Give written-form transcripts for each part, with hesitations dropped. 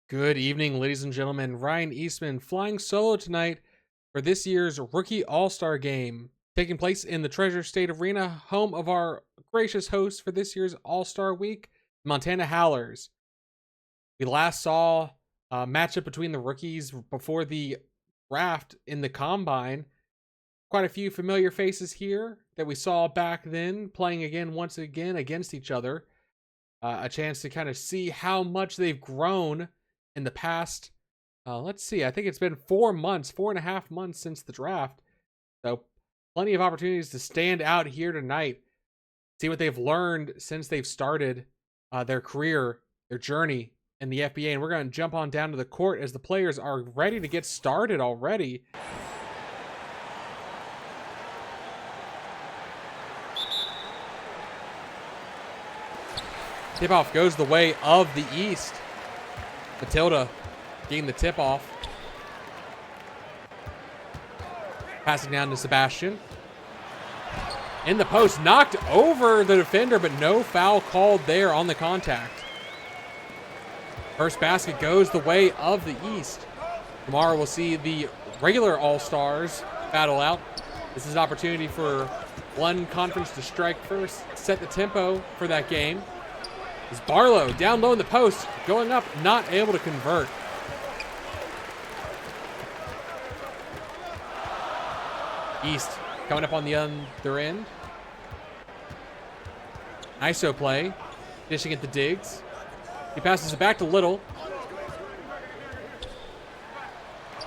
Good evening, ladies and gentlemen. Ryan Eastman flying solo tonight for this year's Rookie All-Star Game, taking place in the Treasure State Arena, home of our gracious host for this year's All-Star Week, Montana Howlers. We last saw a matchup between the rookies before the draft in the Combine. Quite a few familiar faces here that we saw back then, playing again once again against each other. A chance to kind of see how much they've grown in the past, let's see, I think it's been 4.5 months since the draft. So plenty of opportunities to stand out here tonight, see what they've learned since they've started their career, their journey in the FBA. And we're going to jump on down to the court as the players are ready to get started already. Tip-off goes the way of the East. Matilda getting the tip-off. Passing down to Sebastian. In the post, knocked over the defender, but no foul called there on the contact. First basket goes the way of the East. Tomorrow we'll see the regular All-Stars battle out. This is an opportunity for one conference to strike first, set the tempo for that game. Is Barlow down low in the post, going up, not able to convert. East coming up on the other end. ISO play, dishing it to Diggs. He passes it back to Little.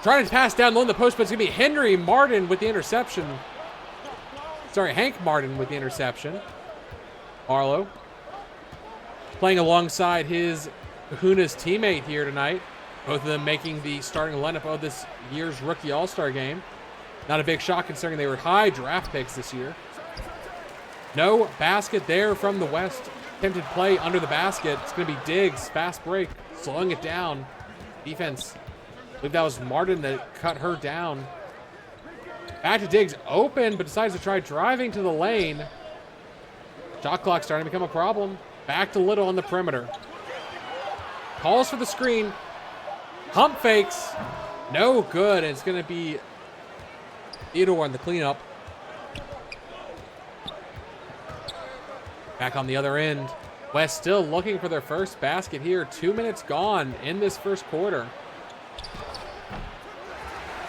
Trying to pass down low in the post, but it's going to be Henry Martin with the interception. Sorry, Hank Martin with the interception. Barlow playing alongside his Kahuna's teammate here tonight. Both of them making the starting lineup of this year's Rookie All-Star Game. Not a big shock considering they were high draft picks this year. No basket there from the West. Attempted play under the basket. It's going to be Diggs. Fast break. Slowing it down. Defense. I believe that was Martin that cut her down. Back to Diggs. Open, but decides to try driving to the lane. Shot clock starting to become a problem. Back to Little on the perimeter. Calls for the screen. Hump fakes. No good. And it's going to be Theodore on the cleanup. Back on the other end. West still looking for their first basket here. 2 minutes gone in this first quarter.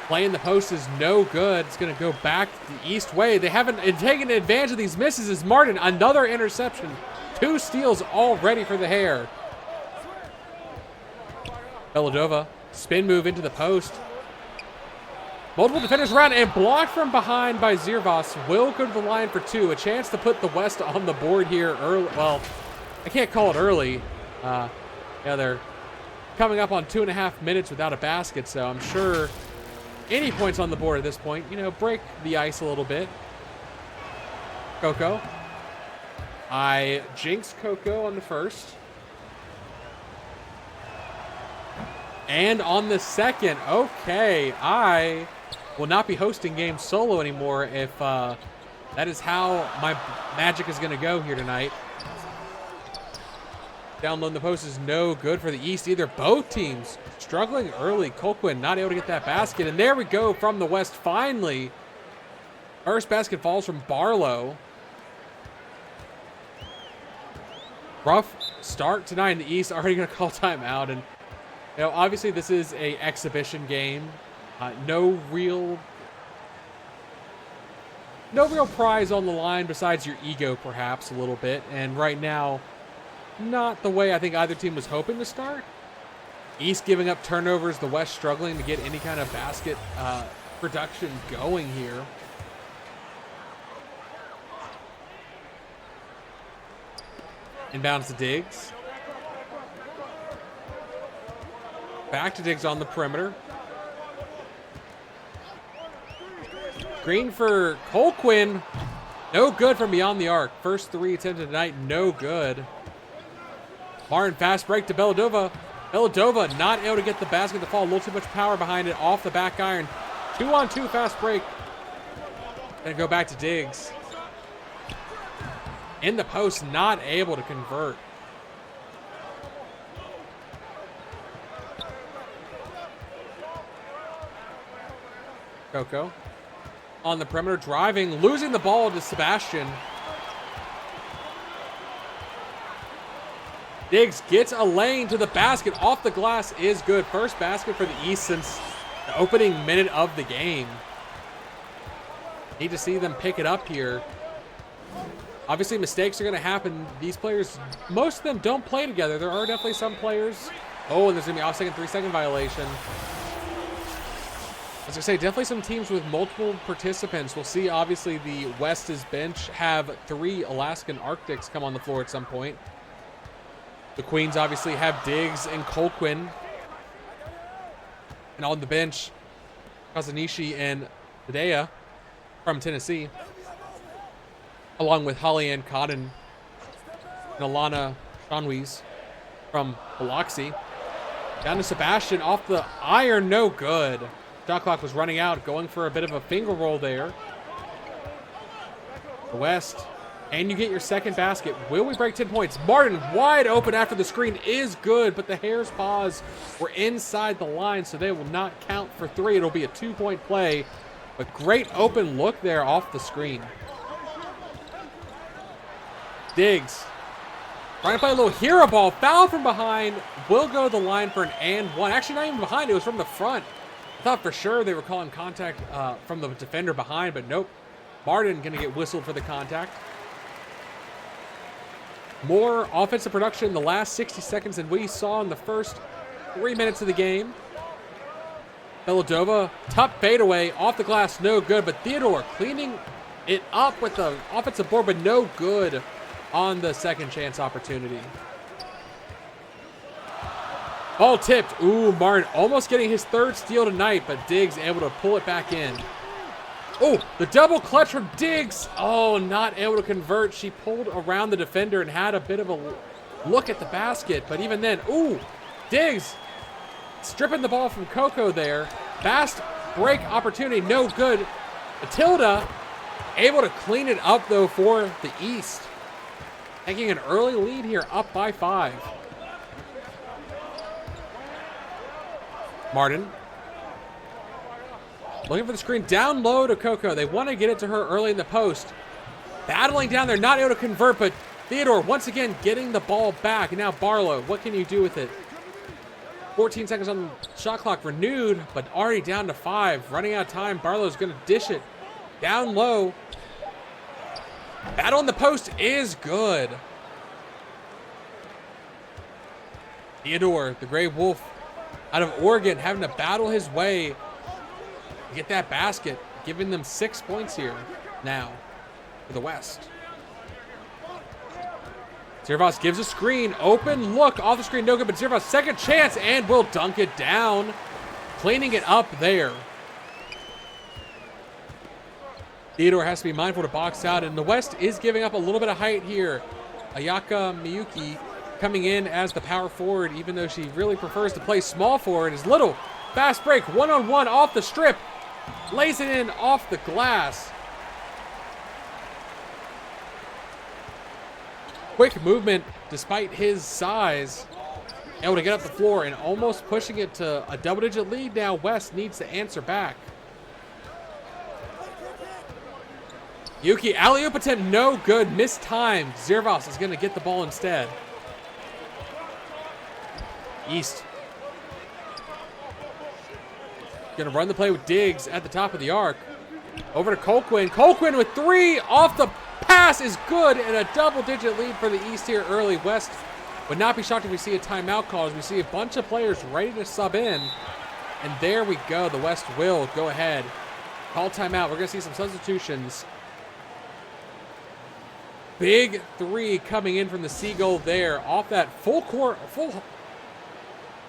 Play in the post is no good. It's going to go back the East way. They haven't taken advantage of these misses. Is Martin. Another interception. 2 steals already for the Hair. Beladova, spin move into the post. Multiple defenders around and blocked from behind by Zirvas. Will go to the line for 2. A chance to put the West on the board here early. Well, I can't call it early. Yeah, they're coming up on 2.5 minutes without a basket, so I'm sure any points on the board at this point, break the ice a little bit. Coco. I jinxed Coco on the first. And on the second. Okay, I will not be hosting games solo anymore if that is how my magic is going to go here tonight. Down low in the post is no good for the East either. Both teams struggling early. Colquhoun not able to get that basket. And there we go from the West finally. First basket falls from Barlow. Rough start tonight in the East. Already going to call timeout. And, obviously this is a exhibition game. No real prize on the line besides your ego, perhaps, a little bit. And right now, not the way I think either team was hoping to start. East giving up turnovers. The West struggling to get any kind of basket production going here. Inbounds to Diggs. Back to Diggs on the perimeter. Green for Colquhoun. No good from beyond the arc. First 3 attempted tonight, no good. Martin fast break to Beladova. Beladova not able to get the basket to fall. A little too much power behind it. Off the back iron. 2-on-2 fast break. Gonna go back to Diggs. In the post, not able to convert. Coco on the perimeter, driving, losing the ball to Sebastian. Diggs gets a lane to the basket. Off the glass is good. First basket for the East since the opening minute of the game. Need to see them pick it up here. Obviously, mistakes are going to happen. These players, most of them don't play together. There are definitely some players. Oh, and there's going to be off second, 3-second violation. As I say, definitely some teams with multiple participants. We'll see, obviously, the West's bench have 3 Alaskan Arctics come on the floor at some point. The Queens obviously have Diggs and Colquhoun. And on the bench, Kazanishi and Hidea from Tennessee. Along with Holly Ann Cotton and Alana Shanwies from Biloxi. Down to Sebastian off the iron, no good. Shot clock was running out, going for a bit of a finger roll there. The West, and you get your second basket. Will we break 10 points? Martin wide open after the screen is good, but the Hares paws were inside the line, so they will not count for 3. It'll be a 2-point play, but great open look there off the screen. Diggs trying to play a little hero ball. Foul from behind. Will go to the line for an and one. Actually, not even behind. It was from the front. I thought for sure they were calling contact from the defender behind, but nope. Martin going to get whistled for the contact. More offensive production in the last 60 seconds than we saw in the first 3 minutes of the game. Beladova, tough fadeaway off the glass, no good, but Theodore cleaning it up with the offensive board, but no good on the second chance opportunity. Ball tipped. Ooh, Martin almost getting his 3rd steal tonight, but Diggs able to pull it back in. Oh, the double clutch from Diggs. Oh, not able to convert. She pulled around the defender and had a bit of a look at the basket, but even then, ooh, Diggs stripping the ball from Coco there. Fast break opportunity, no good. Matilda able to clean it up, though, for the East. Taking an early lead here, up by 5. Martin looking for the screen, down low to Coco. They want to get it to her early in the post. Battling down there, not able to convert, but Theodore once again getting the ball back. And now Barlow, what can you do with it? 14 seconds on the shot clock, renewed, but already down to 5. Running out of time, Barlow's going to dish it down low. Battle in the post is good. Theodore, the Gray Wolf out of Oregon, having to battle his way to get that basket, giving them 6 points here now for the West. Zervos gives a screen, open look off the screen, no good, but Zervos second chance and will dunk it down, cleaning it up there. Theodore has to be mindful to box out, and the West is giving up a little bit of height here. Ayaka Miyuki coming in as the power forward, even though she really prefers to play small forward. Is Little, fast break, one-on-one off the strip, lays it in off the glass. Quick movement despite his size. Able to get up the floor and almost pushing it to a double-digit lead now. West needs to answer back. Yuki, alley-oop attempt, no good, missed time. Zervos is going to get the ball instead. East. Going to run the play with Diggs at the top of the arc. Over to Colquhoun. Colquhoun with 3 off the pass is good, and a double-digit lead for the East here early. West would not be shocked if we see a timeout call as we see a bunch of players ready to sub in. And there we go. The West will go ahead. Call timeout. We're going to see some substitutions. Big 3 coming in from the Seagull there off that full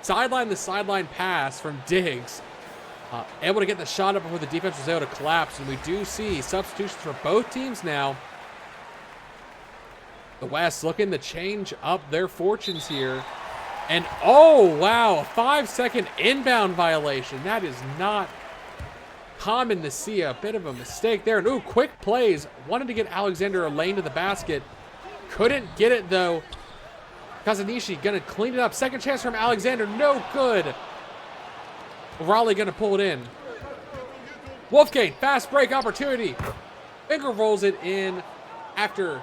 sideline to sideline pass from Diggs. Able to get the shot up before the defense was able to collapse, and we do see substitutions for both teams now. The West looking to change up their fortunes here. And oh, wow, a 5-second inbound violation. That is not common to see. A bit of a mistake there. And ooh, quick plays. Wanted to get Alexander a lane to the basket. Couldn't get it though. Kazanishi gonna clean it up. Second chance from Alexander, no good. Raleigh gonna pull it in. Wolfgang, fast break opportunity. Finger rolls it in after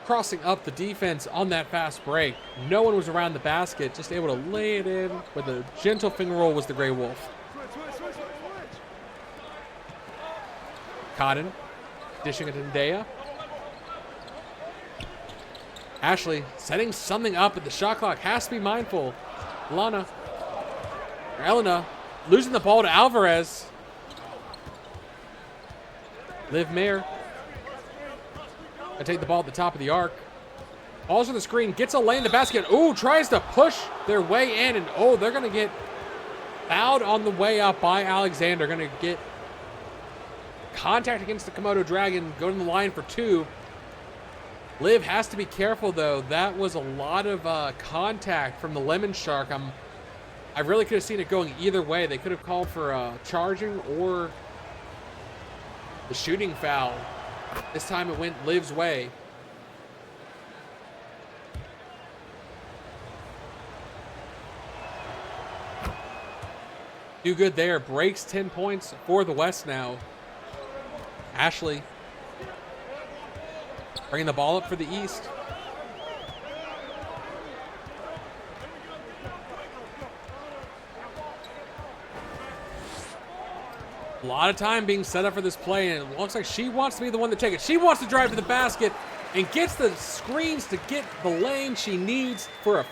crossing up the defense on that fast break. No one was around the basket, just able to lay it in with a gentle finger roll was the Grey Wolf. Cotton, dishing it to Ndea. Ashley setting something up at the shot clock. Has to be mindful. Elena losing the ball to Alvarez. Liv Mayer. I take the ball at the top of the arc. Balls on the screen. Gets a lane in the basket. Ooh, tries to push their way in. And oh, they're going to get fouled on the way up by Alexander. Going to get contact against the Komodo Dragon. Go to the line for 2. Liv has to be careful, though. That was a lot of contact from the Lemon Shark. I really could have seen it going either way. They could have called for charging or the shooting foul. This time it went Liv's way. Do good there. Breaks 10 points for the West now. Ashley bringing the ball up for the East. A lot of time being set up for this play, and it looks like she wants to be the one to take it. She wants to drive to the basket and gets the screens to get the lane she needs for a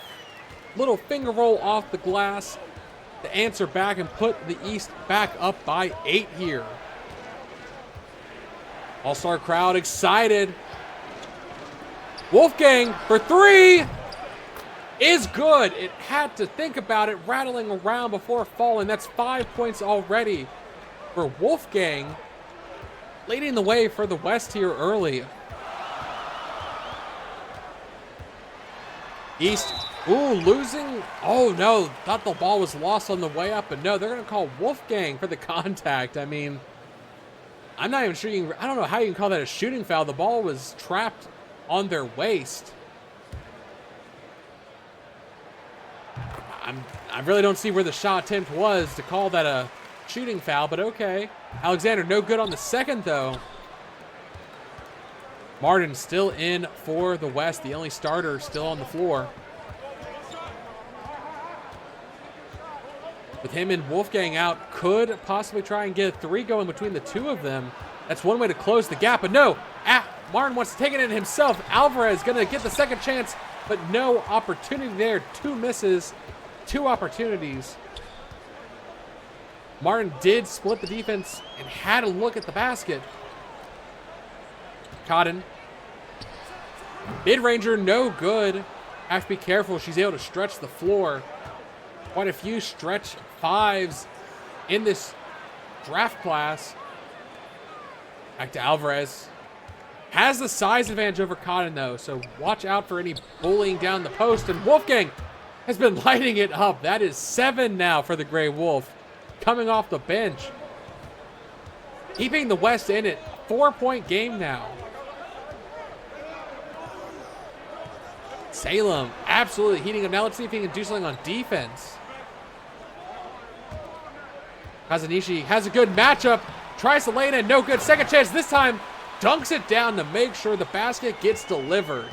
little finger roll off the glass to answer back and put the East back up by 8 here. All-star crowd excited. Wolfgang for 3 is good. It had to think about it, rattling around before falling. That's 5 points already for Wolfgang, leading the way for the West here early. East, ooh, losing. Oh no, thought the ball was lost on the way up, but no, they're gonna call Wolfgang for the contact. I mean, I'm not even sure I don't know how you can call that a shooting foul. The ball was trapped on their waist. I really don't see where the shot attempt was to call that a shooting foul, but okay. Alexander, no good on the second, though. Martin still in for the West, the only starter still on the floor. With him and Wolfgang out, could possibly try and get a 3 going between the two of them. That's one way to close the gap, but no. Martin wants to take it in himself. Alvarez going to get the second chance, but no opportunity there. 2 misses, 2 opportunities. Martin did split the defense and had a look at the basket. Cotton. Mid-ranger, no good. Have to be careful. She's able to stretch the floor. Quite a few stretch 5s in this draft class. Back to Alvarez. Has the size advantage over Cotton, though, so watch out for any bullying down the post. And Wolfgang has been lighting it up. That is 7 now for the Grey Wolf, coming off the bench. Keeping the West in it. 4-point game now. Salem absolutely heating up. Now let's see if he can do something on defense. Kazanishi has a good matchup. Tries to lay it in. No good. Second chance this time. Dunks it down to make sure the basket gets delivered.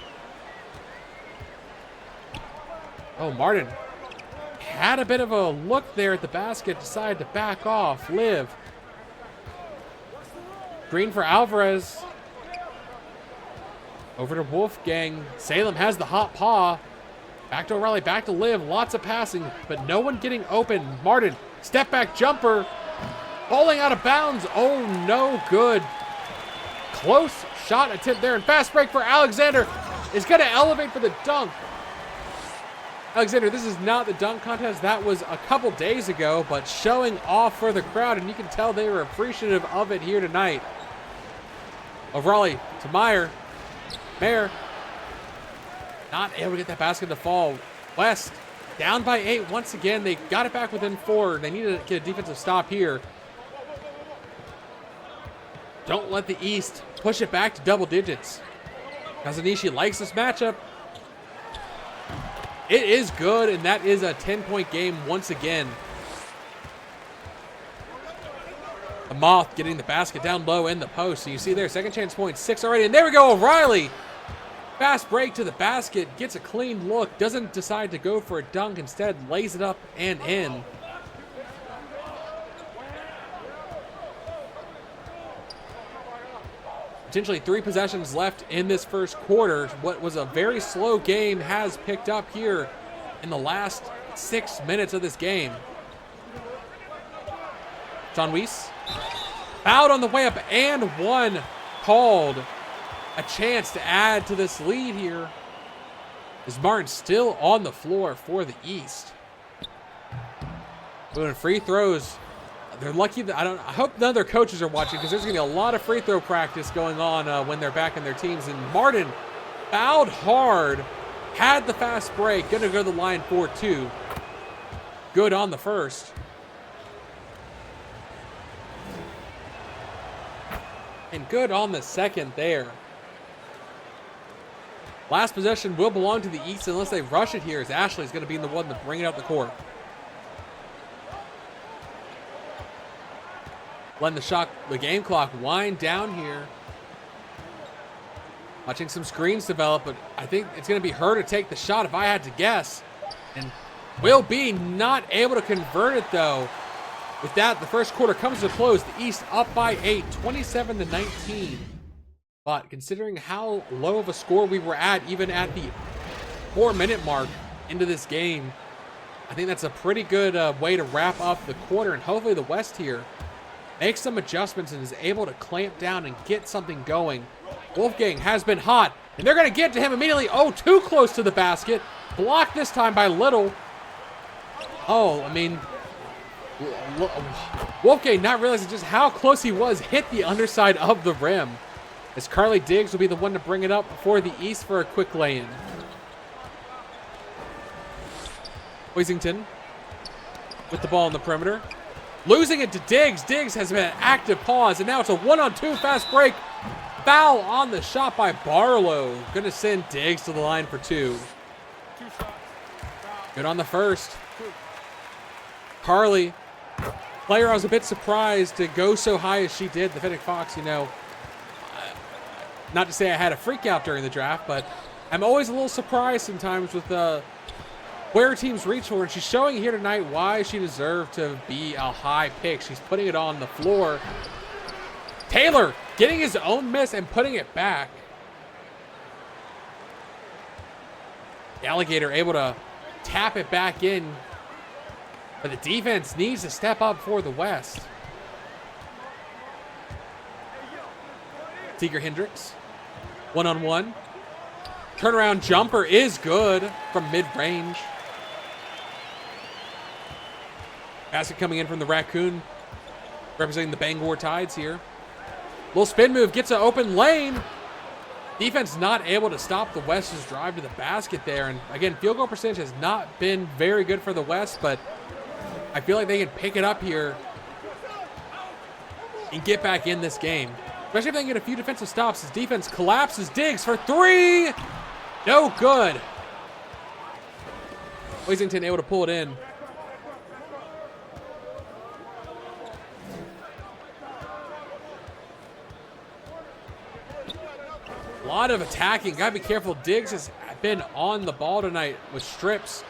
Oh, Martin had a bit of a look there at the basket. Decided to back off. Liv. Green for Alvarez. Over to Wolfgang. Salem has the hot paw. Back to O'Reilly. Back to Liv. Lots of passing, but no one getting open. Martin. Step back jumper. Falling out of bounds. Oh, no good. Close shot attempt there. And fast break for Alexander is going to elevate for the dunk. Alexander, this is not the dunk contest. That was a couple days ago, but showing off for the crowd, and you can tell they were appreciative of it here tonight. O'Reilly to Mayer. Not able to get that basket to fall. West down by 8 once again. They got it back within 4. They need to get a defensive stop here. Don't let the East push it back to double digits. Kazanishi likes this matchup. It is good, and that is a 10-point game once again. The Moth getting the basket down low in the post. So you see there, second chance point, 6 already. And there we go, O'Reilly. Fast break to the basket, gets a clean look, doesn't decide to go for a dunk, instead lays it up and in. Potentially 3 possessions left in this first quarter. What was a very slow game has picked up here in the last 6 minutes of this game. John Weiss fouled on the way up and one called. A chance to add to this lead here. Is Martin still on the floor for the East? Doing free throws. They're lucky that I hope none of their coaches are watching, because there's gonna be a lot of free throw practice going on when they're back in their teams. And Martin fouled hard, had the fast break, gonna go to the line for 2. Good on the first. And good on the second there. Last possession will belong to the East unless they rush it here, as Ashley's going to be the one to bring it up the court. Letting the game clock wind down here. Watching some screens develop, but I think it's going to be her to take the shot if I had to guess. And will be not able to convert it though. With that, the first quarter comes to a close. The East up by 8, 27-19. But considering how low of a score we were at, even at the 4-minute mark into this game, I think that's a pretty good way to wrap up the quarter. And hopefully the West here makes some adjustments and is able to clamp down and get something going. Wolfgang has been hot, and they're going to get to him immediately. Oh, too close to the basket. Blocked this time by Little. Oh, I mean, Wolfgang, not realizing just how close he was, hit the underside of the rim. As Carly Diggs will be the one to bring it up for the East for a quick lay-in. Hoisington with the ball on the perimeter. Losing it to Diggs. Diggs has been an active pause, and now it's a 1-on-2 fast break. Foul on the shot by Barlow. Going to send Diggs to the line for 2. Good on the first. Carly, player I was a bit surprised to go so high as she did. The Fennec Fox, you know, not to say I had a freak out during the draft, but I'm always a little surprised sometimes with where teams reach for, and she's showing here tonight why she deserved to be a high pick. She's putting it on the floor. Taylor getting his own miss and putting it back. The Alligator able to tap it back in, but the defense needs to step up for the West. Seeger Hendricks, 1-on-1. Turnaround jumper is good from mid-range. Basket coming in from the Raccoon, representing the Bangor Tides here. Little spin move, gets an open lane. Defense not able to stop the West's drive to the basket there. And again, field goal percentage has not been very good for the West, but I feel like they can pick it up here and get back in this game. Especially if they can get a few defensive stops. His defense collapses. Diggs for 3. No good. Hoisington able to pull it in. A lot of attacking. Gotta be careful. Diggs has been on the ball tonight with strips.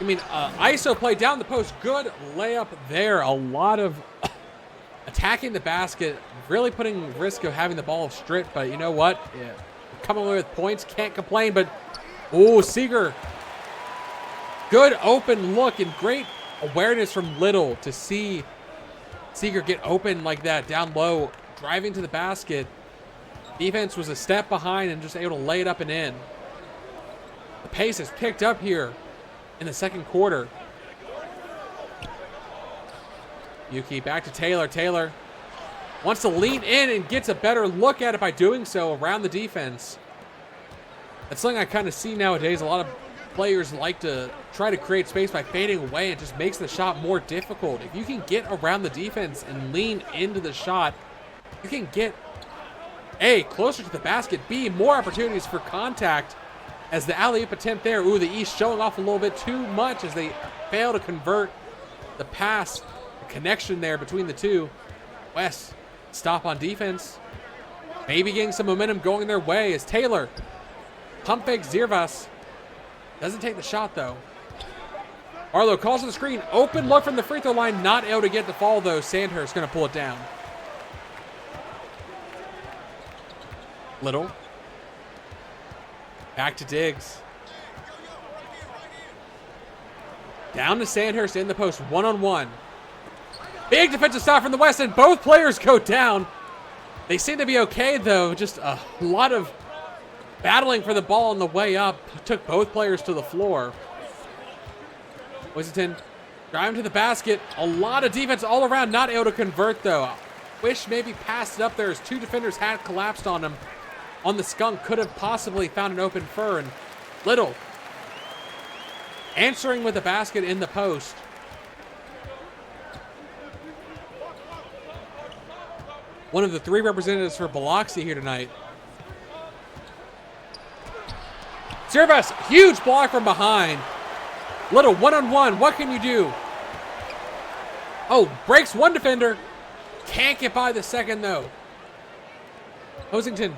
I mean, ISO play down the post. Good layup there. A lot of attacking the basket, really putting risk of having the ball stripped, but you know what? Yeah. Coming away with points, can't complain, but oh, Seeger. Good open look and great awareness from Little to see Seeger get open like that, down low, driving to the basket. Defense was a step behind and just able to lay it up and in. The pace has picked up here in the second quarter. Yuki back to Taylor. Taylor wants to lean in and gets a better look at it by doing so around the defense. That's something I kind of see nowadays. A lot of players like to try to create space by fading away. It just makes the shot more difficult. If you can get around the defense and lean into the shot, you can get A, closer to the basket, B, more opportunities for contact. As the alley-oop attempt there, ooh, the East showing off a little bit too much as they fail to convert the pass, the connection there between the two. West, stop on defense. Maybe getting some momentum going their way as Taylor pump fakes Zirvas. Doesn't take the shot, though. Arlo calls to the screen. Open look from the free throw line. Not able to get the fall, though. Sandhurst going to pull it down. Little. Back to Diggs. Down to Sandhurst in the post. One-on-one. Big defensive stop from the West, and both players go down. They seem to be okay, though. Just a lot of battling for the ball on the way up. Took both players to the floor. Washington driving to the basket. A lot of defense all around. Not able to convert, though. Wish maybe passed it up there as two defenders had collapsed on him. On the skunk. Could have possibly found an open fur. And Little answering with a basket in the post. One of the three representatives for Biloxi here tonight. Zirvas, huge block from behind. Little one-on-one, what can you do? Oh, breaks one defender. Can't get by the second, though. Hoisington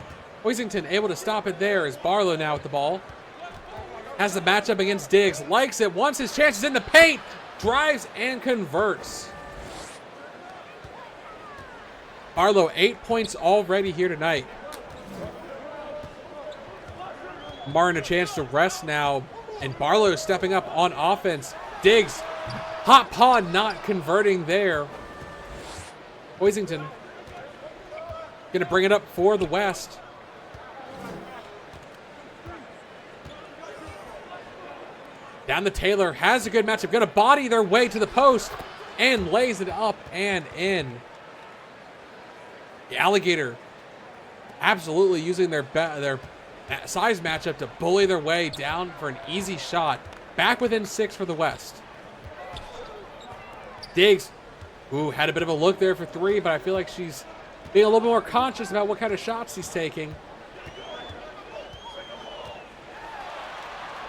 able to stop it there as Barlow now with the ball. Has the matchup against Diggs. Likes it, wants his chances in the paint. Drives and converts. Barlow, 8 points already here tonight. Martin a chance to rest now. And Barlow stepping up on offense. Diggs, hot paw not converting there. Hoisington going to bring it up for the West. Down to Taylor, has a good matchup. Going to body their way to the post and lays it up and in. The Alligator absolutely using their size matchup to bully their way down for an easy shot. Back within 6 for the West. Diggs, had a bit of a look there for 3, but I feel like she's being a little bit more conscious about what kind of shots he's taking.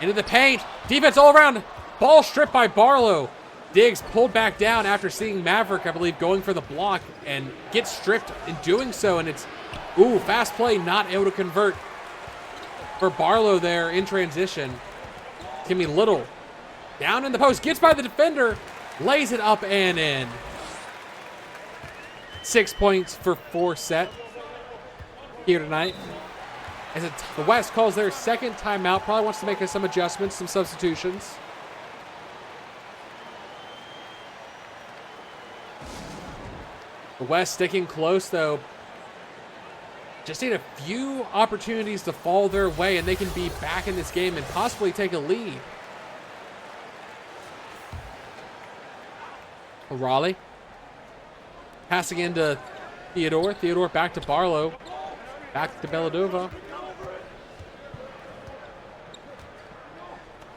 Into the paint. Defense all around. Ball stripped by Barlow. Diggs pulled back down after seeing Maverick, I believe, going for the block and gets stripped in doing so. And it's, fast play, not able to convert for Barlow there in transition. Timmy Little down in the post, gets by the defender, lays it up and in. 6 points for 4 set here tonight. As the West calls their second timeout, probably wants to make some adjustments, some substitutions. The West sticking close, though. Just need a few opportunities to fall their way, and they can be back in this game and possibly take a lead. Raleigh passing into Theodore. Theodore back to Barlow. Back to Beladova.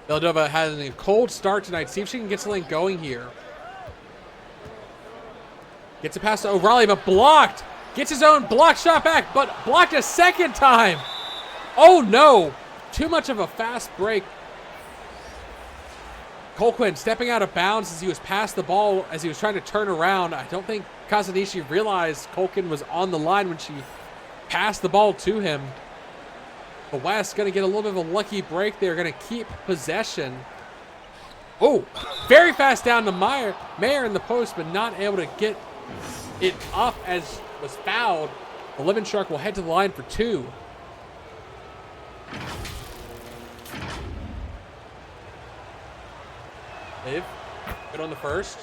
Beladova has a cold start tonight. See if she can get something going here. Gets a pass to O'Reilly, but blocked. Gets his own block shot back, but blocked a second time. Oh, no. Too much of a fast break. Colquhoun stepping out of bounds as he was past the ball, as he was trying to turn around. I don't think Kazanishi realized Colquhoun was on the line when she passed the ball to him. The West going to get a little bit of a lucky break there. Going to keep possession. Oh, very fast down to Mayer in the post, but not able to get it up as was fouled. The Lemon Shark will head to the line for 2. Liv, good on the first.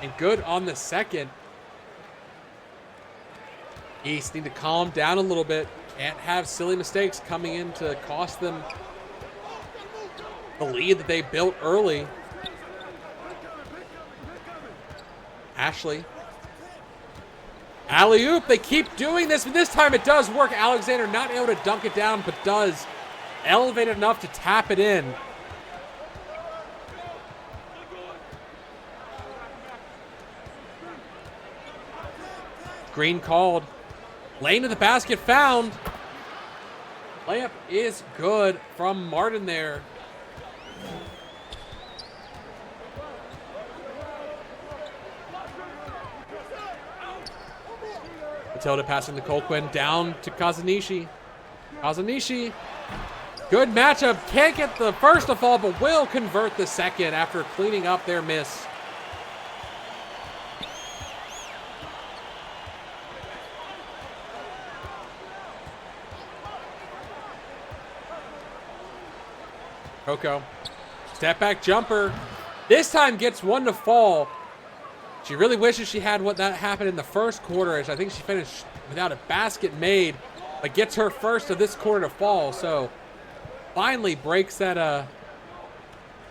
And good on the second. East need to calm down a little bit. Can't have silly mistakes coming in to cost them the lead that they built early. Ashley. Alley-oop. They keep doing this, but this time it does work. Alexander not able to dunk it down, but does elevate it enough to tap it in. Green called. Lane to the basket found. Layup is good from Martin there. Matilda passing to Colquhoun, down to Kazanishi. Kazanishi, good matchup. Can't get the first to fall, but will convert the second after cleaning up their miss. Coco, step back jumper. This time gets one to fall. She really wishes she had what that happened in the first quarter, as I think she finished without a basket made, but gets her first of this quarter to fall. So finally breaks that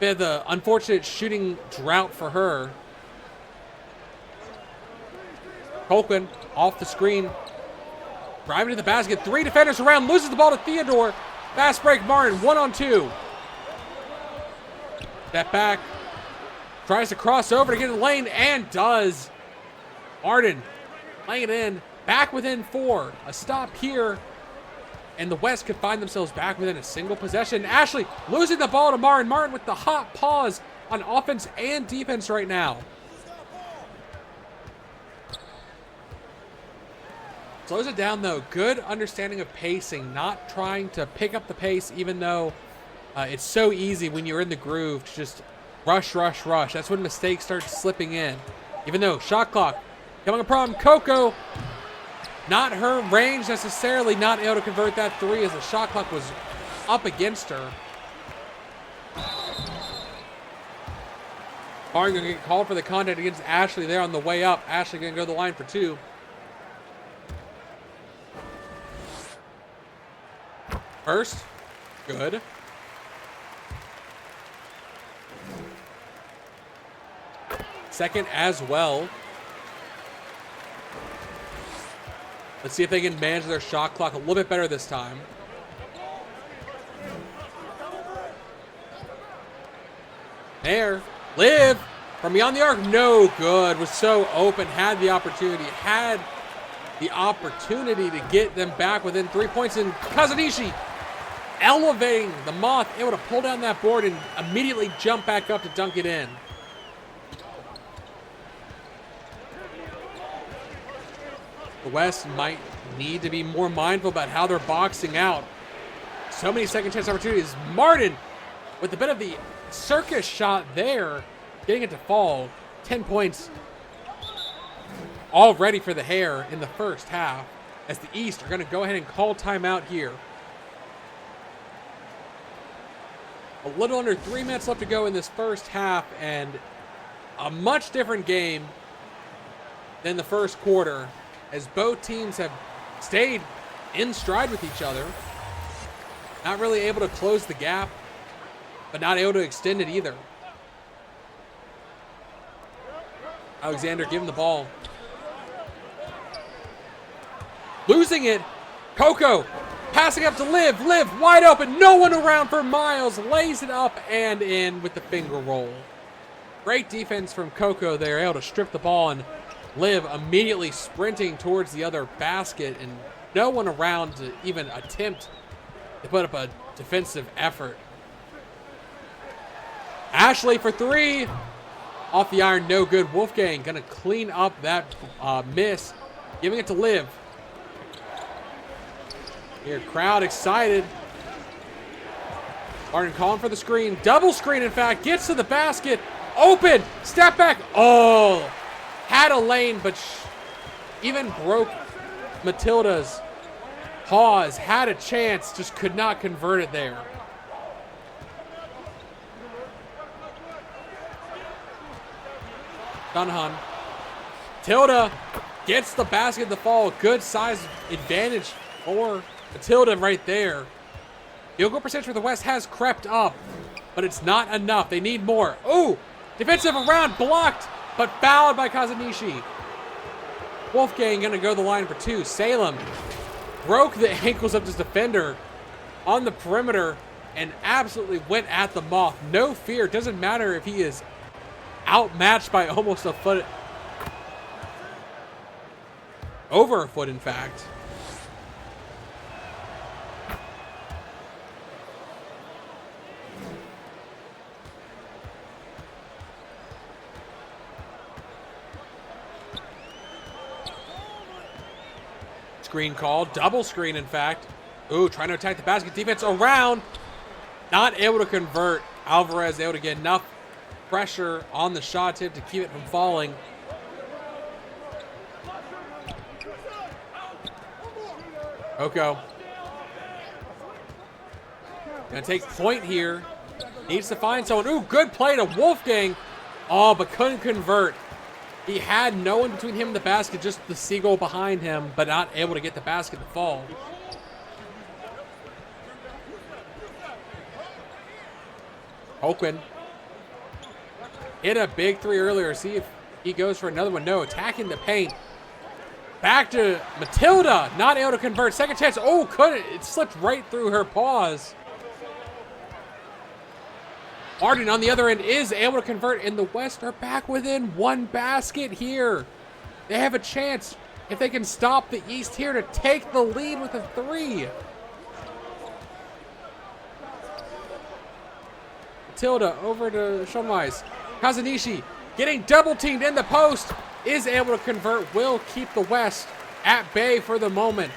bit of the unfortunate shooting drought for her. Colquhoun off the screen, driving to the basket. 3 defenders around, loses the ball to Theodore. Fast break Martin, 1-on-2. Step back. Tries to cross over to get in the lane and does. Martin laying it in. Back within 4. A stop here. And the West could find themselves back within a single possession. Ashley losing the ball to Martin. Martin with the hot pause on offense and defense right now. Slows it down though. Good understanding of pacing. Not trying to pick up the pace even though it's so easy when you're in the groove to just rush, rush, rush. That's when mistakes start slipping in. Even though shot clock coming a problem. Coco, not her range necessarily, not able to convert that 3 as the shot clock was up against her. Martin going to get called for the contact against Ashley there on the way up. Ashley going to go to the line for 2. First, good. Second as well. Let's see if they can manage their shot clock a little bit better this time. There. Liv from beyond the arc. No good. Was so open. Had the opportunity. Had the opportunity to get them back within 3 points. And Kazanishi elevating the Moth. Able to pull down that board and immediately jump back up to dunk it in. The West might need to be more mindful about how they're boxing out. So many second chance opportunities. Martin with a bit of the circus shot there, getting it to fall. 10 points already for the Hair in the first half, as the East are going to go ahead and call timeout here. A little under 3 minutes left to go in this first half, and a much different game than the first quarter, as both teams have stayed in stride with each other. Not really able to close the gap, but not able to extend it either. Alexander giving the ball. Losing it. Coco passing up to Liv. Liv wide open. No one around for Miles. Lays it up and in with the finger roll. Great defense from Coco there. Able to strip the ball, and Liv immediately sprinting towards the other basket, and no one around to even attempt to put up a defensive effort. Ashley for 3. Off the iron, no good. Wolfgang gonna clean up that miss, giving it to Liv. Here, crowd excited. Martin calling for the screen. Double screen, in fact. Gets to the basket. Open. Step back. Oh. Had a lane, but even broke Matilda's pause. Had a chance, just could not convert it there. Dunhan. Matilda gets the basket to fall. Good size advantage for Matilda right there. Field goal percentage for the West has crept up, but it's not enough. They need more. Oh, defensive around, blocked, but fouled by Kazanishi. Wolfgang gonna go to the line for 2. Salem broke the ankles of this defender on the perimeter and absolutely went at the Moth. No fear. Doesn't matter if he is outmatched by almost a foot. Over a foot, in fact. Screen call. Double screen, in fact. Ooh, trying to attack the basket. Defense around. Not able to convert. Alvarez able to get enough pressure on the shot tip to keep it from falling. Coco. Gonna take point here. Needs to find someone. Ooh, good play to Wolfgang. Oh, but couldn't convert. He had no one between him and the basket, just the seagull behind him, but not able to get the basket to fall. Oakland hit a big three earlier. See if he goes for another one. No, attacking the paint. Back to Matilda. Not able to convert. Second chance. Oh, couldn't. It slipped right through her paws. Martin on the other end is able to convert, and the West are back within one basket here. They have a chance, if they can stop the East here, to take the lead with a three. Matilda over to Shomais. Kazanishi getting double teamed in the post, is able to convert, will keep the West at bay for the moment.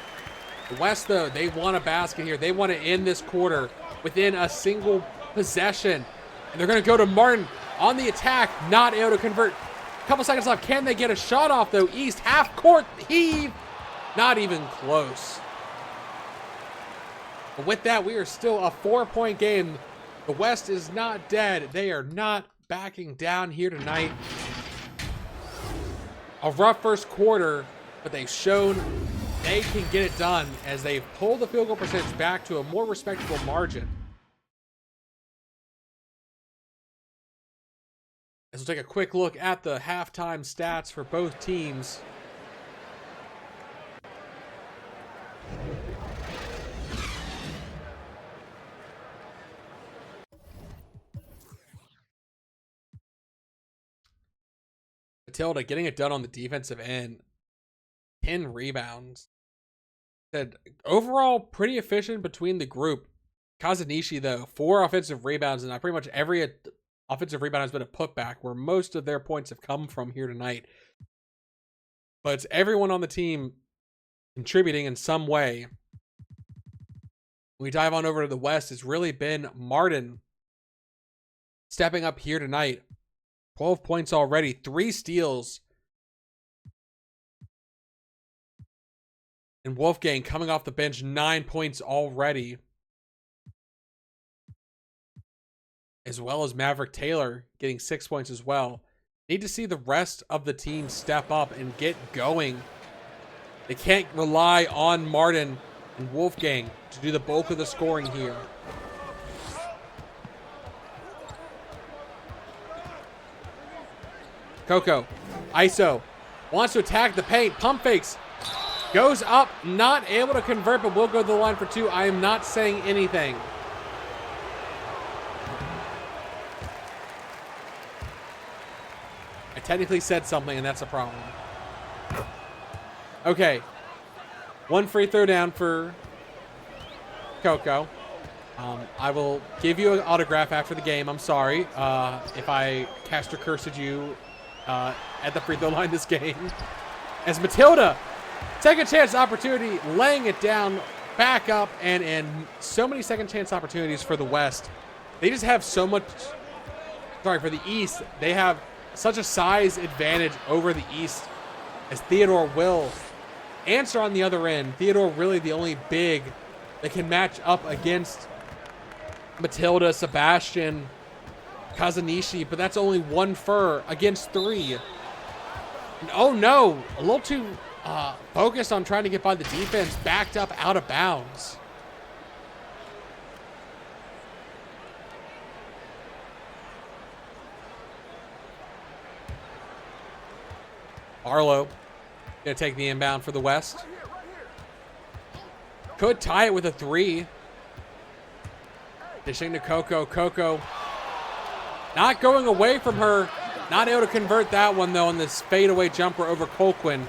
The West, though, they want a basket here. They want to end this quarter within a single possession. And they're going to go to Martin on the attack, not able to convert. A couple seconds left. Can they get a shot off, though? East, half court heave. Not even close. But with that, we are still a 4-point game. The West is not dead. They are not backing down here tonight. A rough first quarter, but they've shown they can get it done as they've pulled the field goal percentage back to a more respectable margin. As we'll take a quick look at the halftime stats for both teams. Matilda getting it done on the defensive end. 10 rebounds. Said overall pretty efficient between the group. Kazanishi, though, 4 offensive rebounds, and pretty much every offensive rebound has been a putback, where most of their points have come from here tonight. But it's everyone on the team contributing in some way. When we dive on over to the West, it's really been Martin stepping up here tonight. 12 points already, 3 steals. And Wolfgang coming off the bench, 9 points already. As well as Maverick Taylor getting 6 points as well. Need to see the rest of the team step up and get going. They can't rely on Martin and Wolfgang to do the bulk of the scoring here. Coco, ISO, wants to attack the paint, pump fakes, goes up, not able to convert, but will go to the line for 2. I am not saying anything. I technically said something, and that's a problem. Okay. 1 free throw down for Coco. I will give you an autograph after the game. I'm sorry if I cast or cursed you at the free throw line this game. As Matilda, second chance opportunity, laying it down, back up, and so many second chance opportunities for the West. They just have so much, sorry, for the East, they have such a size advantage over the East, as Theodore will answer on the other end. Theodore really the only big that can match up against Matilda, Sebastian, Kazanishi, but that's only 1 for against 3. And oh no, a little too focused on trying to get by the defense, backed up out of bounds. Arlo gonna take the inbound for the West. Could tie it with a 3. Dishing to Coco. Coco not going away from her. Not able to convert that one, though, on this fadeaway jumper over Colquhoun.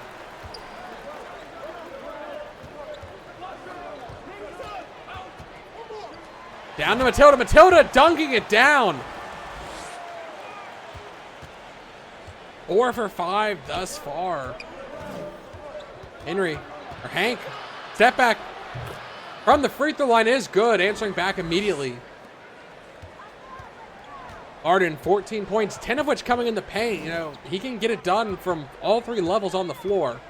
Down to Matilda. Matilda dunking it down. 4 for 5 thus far. Hank Step back from the free throw line is good, answering back immediately. Martin, 14 points, 10 of which coming in the paint. You know, he can get it done from all three levels on the floor.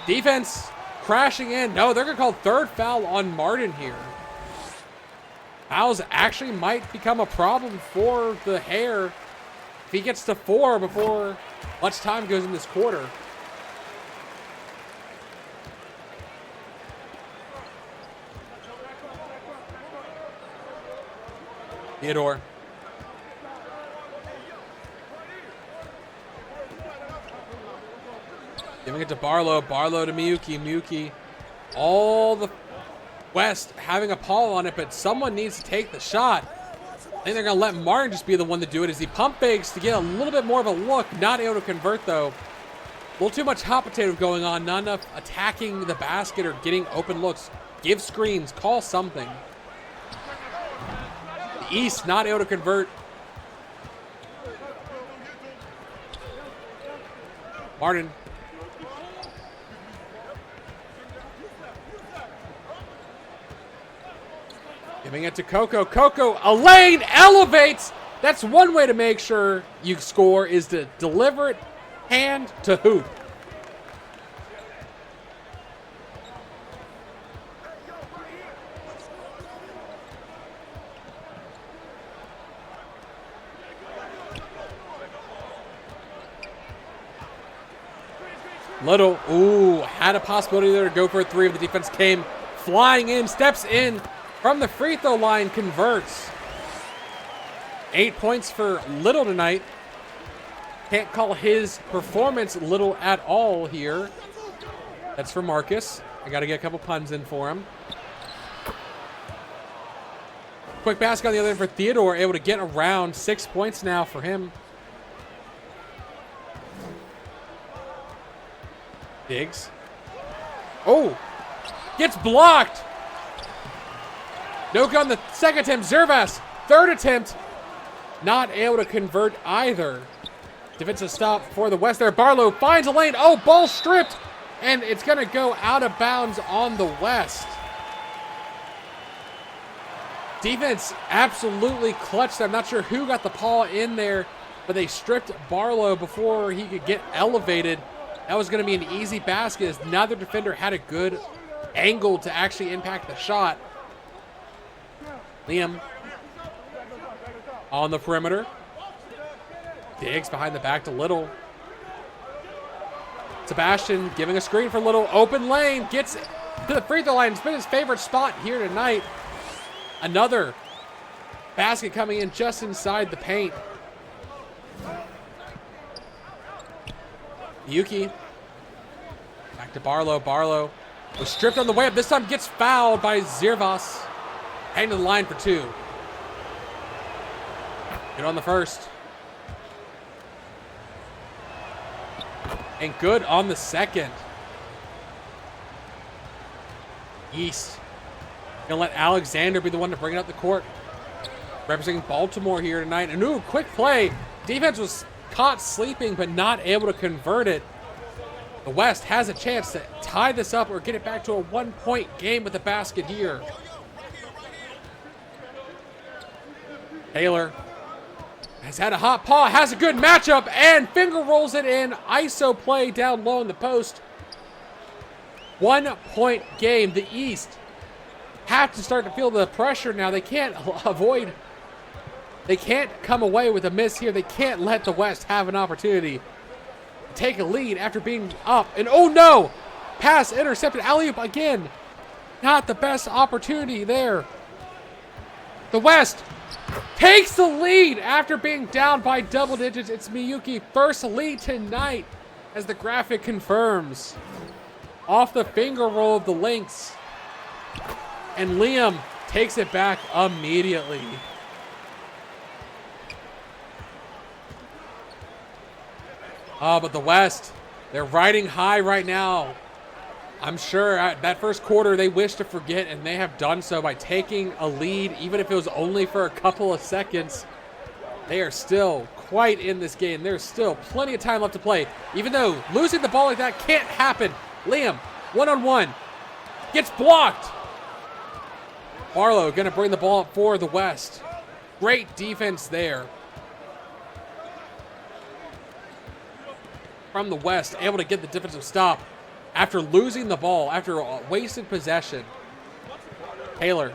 Defense crashing in. No, they're going to call third foul on Martin here. Fouls actually might become a problem for the Hair if he gets to 4 before much time goes in this quarter. Theodore. Giving it to Barlow. Barlow to Miyuki. Miyuki. All the West having a Paul on it, but someone needs to take the shot. I think they're going to let Martin just be the one to do it as he pump fakes to get a little bit more of a look. Not able to convert, though. A little too much hot potato going on. Not enough attacking the basket or getting open looks. Give screens. Call something. The East not able to convert. Martin. Giving it to Coco. Coco, a lane, elevates. That's one way to make sure you score is to deliver it hand to hoop. Little, ooh, had a possibility there to go for a three, but the defense came flying in, steps in from the free throw line, converts. 8 points for Little tonight. Can't call his performance little at all here. That's for Marcus. I got to get a couple puns in for him. Quick basket on the other end for Theodore, able to get around. 6 points now for him. Diggs. Oh, gets blocked. No good on the second attempt. Zervas, third attempt, not able to convert either. Defensive stop for the West there. Barlow finds a lane. Oh, ball stripped, and it's going to go out of bounds on the West. Defense absolutely clutched. I'm not sure who got the paw in there, but they stripped Barlow before he could get elevated. That was going to be an easy basket as neither defender had a good angle to actually impact the shot. Liam on the perimeter. Diggs behind the back to Little. Sebastian giving a screen for Little. Open lane. Gets to the free throw line. It's been his favorite spot here tonight. Another basket coming in just inside the paint. Yuki. Back to Barlow. Barlow was stripped on the way up. This time gets fouled by Zervas. Heading to the line for 2. Good on the first. And good on the second. East. Gonna let Alexander be the one to bring it up the court. Representing Baltimore here tonight. And ooh, quick play. Defense was caught sleeping, but not able to convert it. The West has a chance to tie this up or get it back to a 1-point game with the basket here. Taylor has had a hot paw, has a good matchup, and finger rolls it in. ISO play down low in the post. 1-point game. The East have to start to feel the pressure now. They can't come away with a miss here. They can't let the West have an opportunity to take a lead after being up. And oh no! Pass intercepted. Alley-oop again. Not the best opportunity there. The West takes the lead after being down by double digits. It's Miyuki first lead tonight as the graphic confirms. Off the finger roll of the Lynx. And Liam takes it back immediately. Oh, but the West, they're riding high right now. I'm sure that first quarter they wish to forget, and they have done so by taking a lead, even if it was only for a couple of seconds. They are still quite in this game. There's still plenty of time left to play, even though losing the ball like that can't happen. Liam 1-on-1. Gets blocked. Barlow going to bring the ball up for the West. Great defense there from the West, able to get the defensive stop after losing the ball, after a wasted possession. Taylor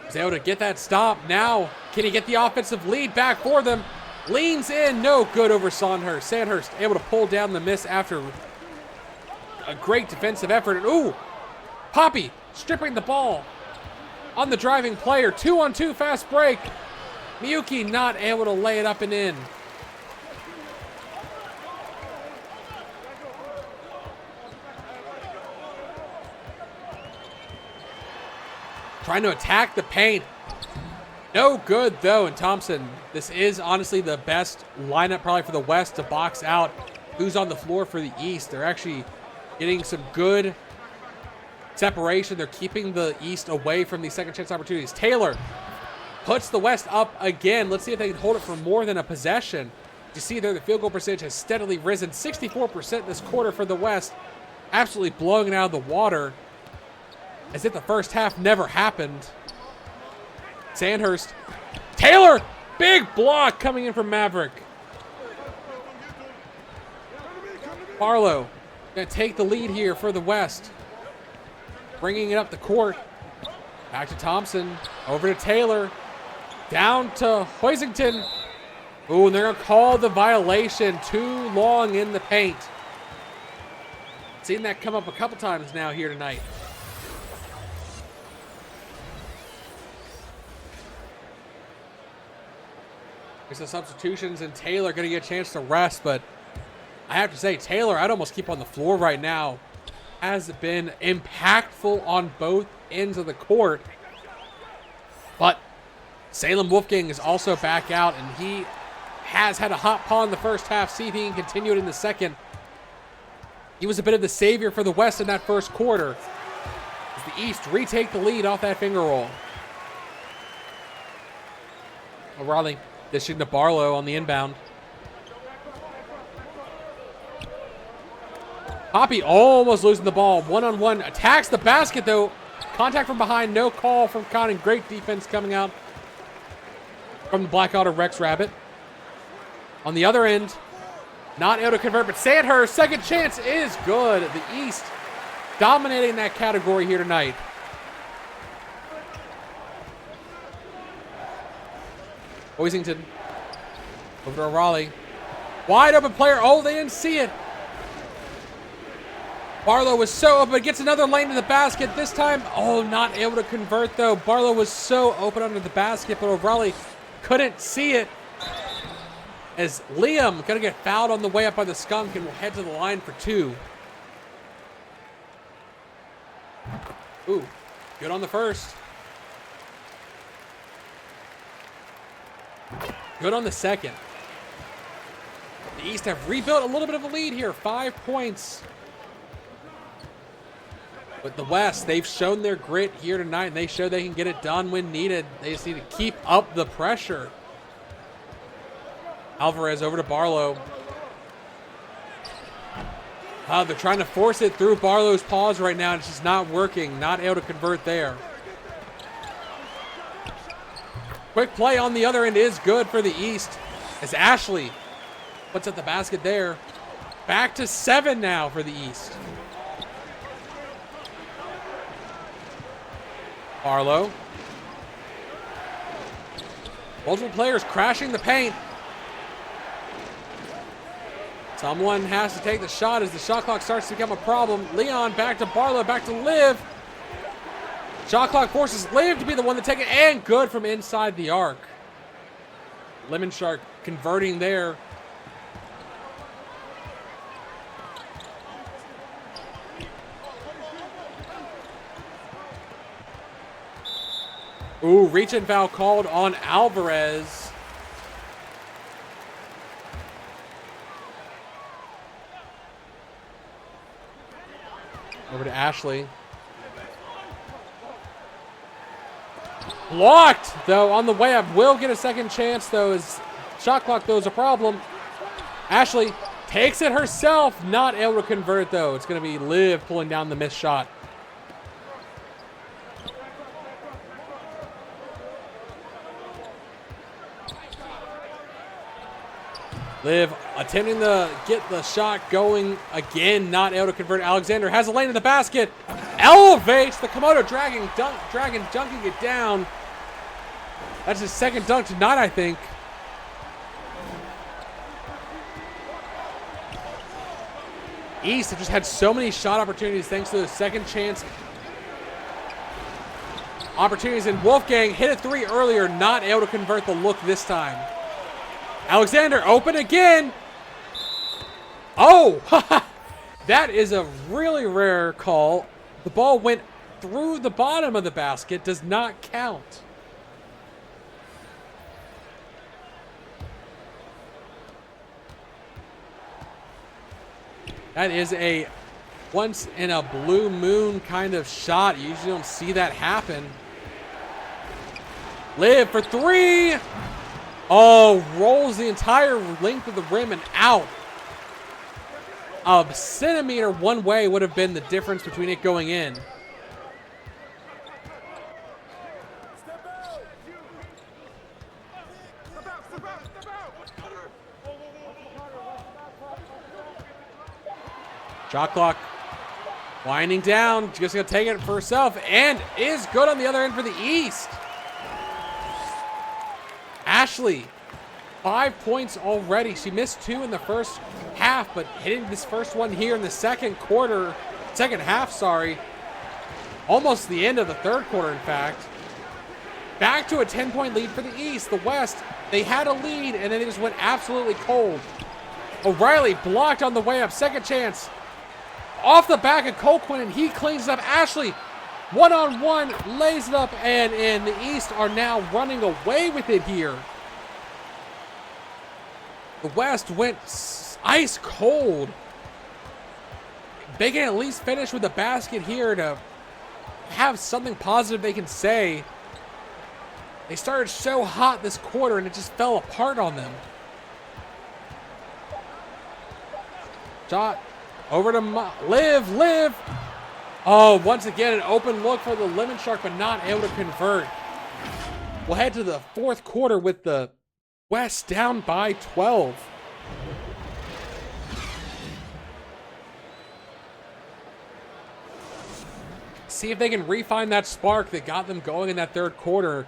is able to get that stop. Now, can he get the offensive lead back for them? Leans in, no good over Sandhurst. Sandhurst able to pull down the miss after a great defensive effort. Ooh, Poppy stripping the ball on the driving player. 2-on-2 fast break. Miyuki not able to lay it up and in. Trying to attack the paint. No good, though. And Thompson, this is honestly the best lineup probably for the West to box out who's on the floor for the East. They're actually getting some good separation. They're keeping the East away from these second chance opportunities. Taylor puts the West up again. Let's see if they can hold it for more than a possession. You see there, the field goal percentage has steadily risen. 64% this quarter for the West. Absolutely blowing it out of the water, as if the first half never happened. Sandhurst. Taylor! Big block coming in from Maverick. Barlow going to take the lead here for the West. Bringing it up the court. Back to Thompson. Over to Taylor. Down to Hoisington. Ooh, and they're going to call the violation. Too long in the paint. Seen that come up a couple times now here tonight. The substitutions, and Taylor going to get a chance to rest, but I have to say, Taylor, I'd almost keep on the floor right now, has been impactful on both ends of the court. But Salem Wolfgang is also back out, and he has had a hot paw in the first half. See if he can continue it in the second. He was a bit of the savior for the West in that first quarter, as the East retake the lead off that finger roll. O'Reilly dishing to Barlow on the inbound. Poppy almost losing the ball. 1-on-1. Attacks the basket, though. Contact from behind. No call from Conning. Great defense coming out from the Black Otter Rex Rabbit. On the other end, not able to convert, but Sandhurst, second chance is good. The East dominating that category here tonight. Hoisington over to Raleigh. Wide open player. Oh, they didn't see it. Barlow was so open. Gets another lane to the basket. This time, oh, not able to convert, though. Barlow was so open under the basket, but O'Reilly couldn't see it. As Liam going to get fouled on the way up by the Skunk and will head to the line for two. Ooh, good on the first. Good on the second. The East have rebuilt a little bit of a lead here. 5 points. But the West, they've shown their grit here tonight, and they show they can get it done when needed. They just need to keep up the pressure. Alvarez over to Barlow. They're trying to force it through Barlow's paws right now, and it's just not working. Not able to convert there. Quick play on the other end is good for the East, as Ashley puts at the basket there. Back to 7 now for the East. Barlow. Multiple players crashing the paint. Someone has to take the shot as the shot clock starts to become a problem. Leon back to Barlow, back to Liv. Shot clock forces Liv to be the one to take it, and good from inside the arc. Lemon Shark converting there. Ooh, reach and foul called on Alvarez. Over to Ashley. Blocked, though, on the way up. Will get a second chance, though, as shot clock, though, is a problem. Ashley Takes it herself. Not able to convert, though. It's going to be Liv pulling down the missed shot. Liv attempting to get the shot going again. Not able to convert. Alexander has a lane in the basket. Elevates the Komodo Dragon, dunking it down. That's his second dunk tonight, I think. East have just had so many shot opportunities thanks to the second chance opportunities. And Wolfgang hit a three earlier, not able to convert the look this time. Alexander open again. Oh, that is a really rare call. The ball went through the bottom of the basket, does not count. That is a once in a blue moon kind of shot. You usually don't see that happen. Liv for three. Oh, rolls the entire length of the rim and out. A centimeter one way would have been the difference between it going in. Shot clock winding down. Just going to take it for herself and is good on the other end for the East. Ashley, 5 points already. She missed 2 in the first half, but hitting this first one here in the second half, sorry. Almost the end of the third quarter, in fact. Back to a 10-point lead for the East. The West, they had a lead, and then they just went absolutely cold. O'Reilly blocked on the way up. Second chance. Off the back of Colquhoun, and he cleans it up. Ashley, one-on-one, lays it up, and the East are now running away with it here. The West went ice cold. They can at least finish with a basket here to have something positive they can say. They started so hot this quarter, and it just fell apart on them. Shot over to Liv. Oh, once again, an open look for the Lemon Shark, but not able to convert. We'll head to the fourth quarter with the West down by 12. See if they can refine that spark that got them going in that third quarter.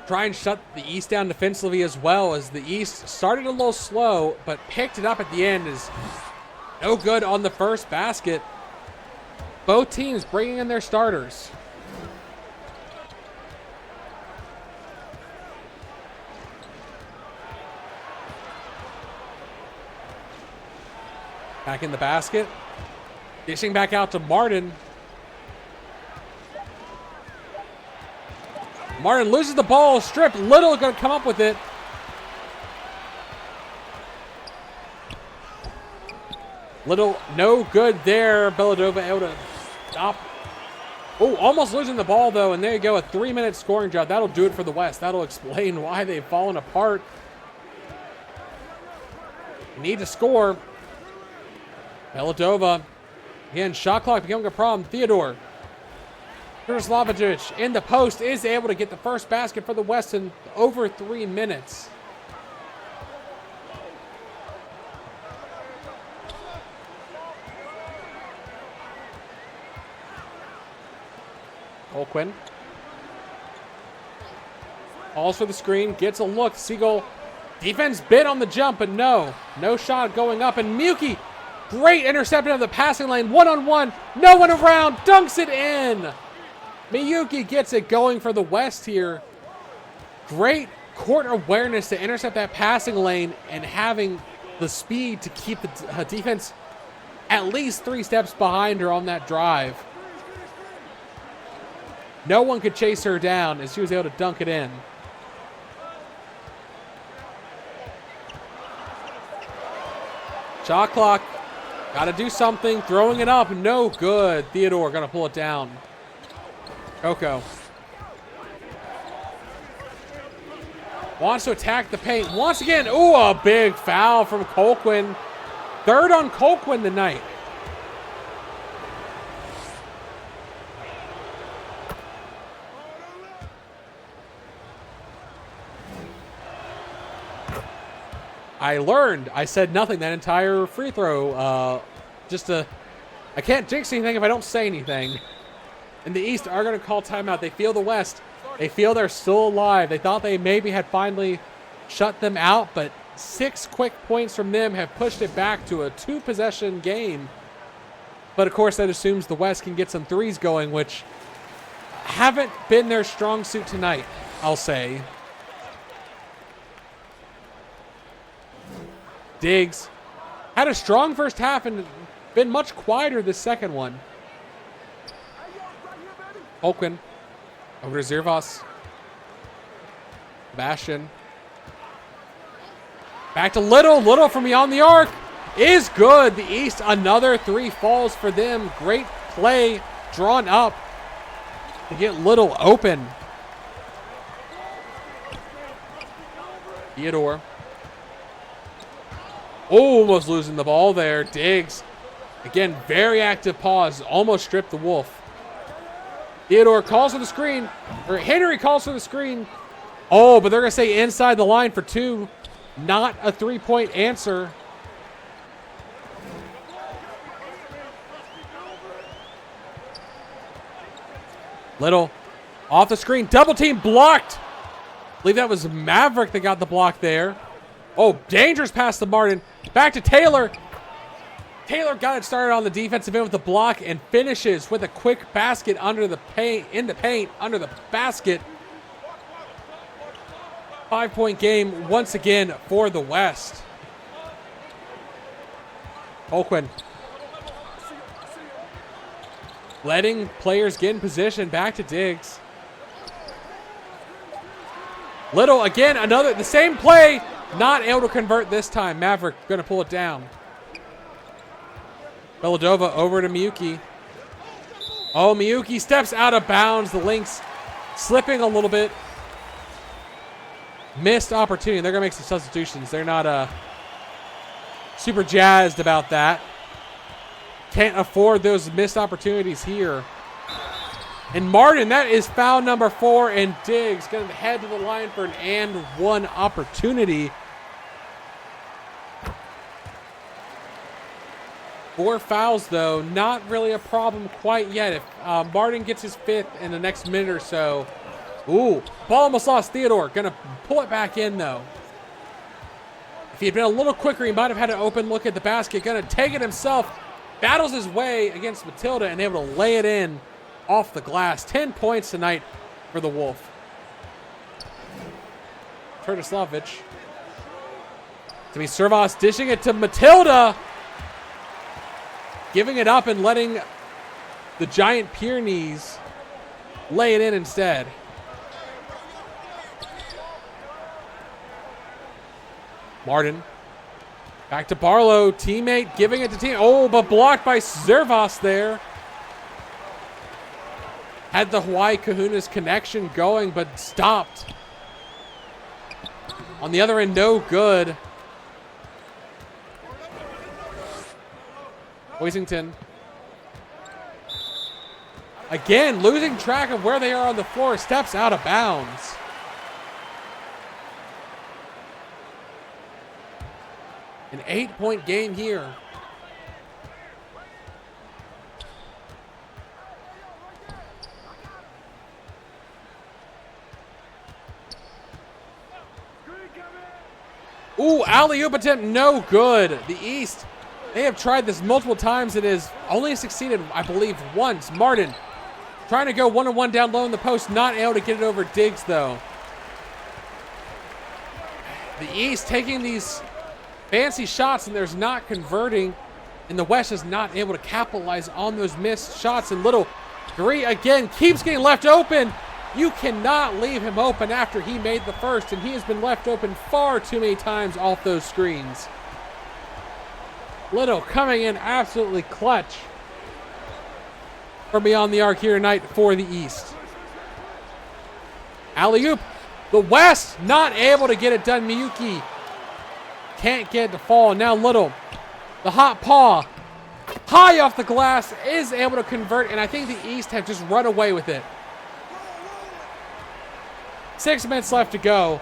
Try and shut the East down defensively as well, as the East started a little slow, but picked it up at the end. Is no good on the first basket. Both teams bringing in their starters. Back in the basket. Dishing back out to Martin. Martin loses the ball. Stripped. Little going to come up with it. Little, no good there. Beladova able to stop. Oh, almost losing the ball, though. And there you go, a 3-minute scoring drought. That'll do it for the West. That'll explain why they've fallen apart. Need to score. Beladova. Again, shot clock becoming a problem. Theodore. Kraslovic in the post is able to get the first basket for the West in over 3 minutes. Colquhoun. Calls for the screen. Gets a look. Siegel. Defense bit on the jump, but no. No shot going up. And Miyuki. Great interception of the passing lane. One-on-one. No one around. Dunks it in. Miyuki gets it going for the West here. Great court awareness to intercept that passing lane and having the speed to keep the defense at least 3 steps behind her on that drive. No one could chase her down as she was able to dunk it in. Shot clock. Got to do something. Throwing it up. No good. Theodore going to pull it down. Coco. Wants to attack the paint. Once again. Ooh, a big foul from Colquhoun. Third on Colquhoun tonight. I learned. I said nothing that entire free throw. I can't jinx anything if I don't say anything. And the East are going to call timeout. They feel the West. They feel they're still alive. They thought they maybe had finally shut them out, but 6 quick points from them have pushed it back to a 2-possession game. But, of course, that assumes the West can get some threes going, which haven't been their strong suit tonight, I'll say. Diggs had a strong first half and been much quieter this second one. Colquhoun over to Zervas. Bastion. Back to Little. Little from beyond the arc is good. The East, another 3 falls for them. Great play drawn up to get Little open. Theodore. Almost losing the ball there. Diggs. Again, very active pause. Almost stripped the Wolf. Theodore calls for the screen. Or Henry calls for the screen. Oh, but they're going to say inside the line for 2. Not a 3-point answer. Little off the screen. Double team blocked. I believe that was Maverick that got the block there. Oh, dangerous pass to Martin. Back to Taylor. Taylor got it started on the defensive end with the block and finishes with a quick basket under the paint, in the paint, under the basket. 5-point game once again for the West. Colquhoun letting players get in position. Back to Diggs. Little again, the same play. Not able to convert this time. Maverick going to pull it down. Beladova over to Miyuki. Oh, Miyuki steps out of bounds. The Lynx slipping a little bit. Missed opportunity. They're going to make some substitutions. They're not super jazzed about that. Can't afford those missed opportunities here. And Martin, that is foul number 4, and Diggs going to head to the line for an and 1 opportunity. 4 fouls, though, not really a problem quite yet. If Martin gets his 5th in the next minute or so. Ooh, ball almost lost. Theodore going to pull it back in, though. If he had been a little quicker, he might have had an open look at the basket. Going to take it himself. Battles his way against Matilda and able to lay it in off the glass. 10 points tonight for the Wolf. Turtislavic. To be Servas dishing it to Matilda. Giving it up and letting the Giant Pyrenees lay it in instead. Martin. Back to Barlow. Teammate giving it to team. Oh, but blocked by Zervas there. Had the Hawaii Kahunas connection going, but stopped. On the other end, no good. Hoisington. Again, losing track of where they are on the floor. Steps out of bounds. An 8-point game here. Ooh, alley-oop attempt, no good. The East, they have tried this multiple times. It has only succeeded, I believe, once. Martin trying to go one-on-one down low in the post, not able to get it over Diggs, though. The East taking these fancy shots, and there's not converting, and the West is not able to capitalize on those missed shots. And Little 3 again keeps getting left open. You cannot leave him open after he made the first, and he has been left open far too many times off those screens. Little coming in absolutely clutch from beyond the arc here tonight for the East. Alley-oop. The West not able to get it done. Miyuki can't get it to fall. Now Little The hot paw, high off the glass, is able to convert, and I think the East have just run away with it. 6 minutes left to go.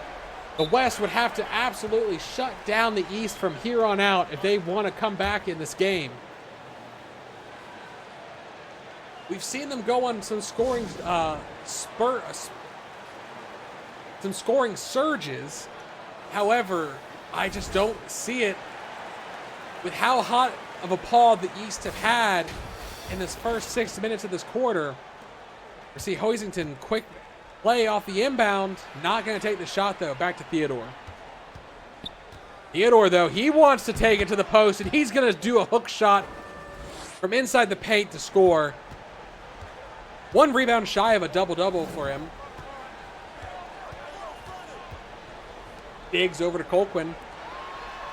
The West would have to absolutely shut down the East from here on out if they want to come back in this game. We've seen them go on some scoring some scoring surges. However, I just don't see it with how hot of a paw the East have had in this first 6 minutes of this quarter. We see Hoisington quick play off the inbound. Not going to take the shot, though. Back to Theodore. Theodore, though, he wants to take it to the post, and he's going to do a hook shot from inside the paint to score. 1 rebound shy of a double-double for him. Diggs over to Colquhoun.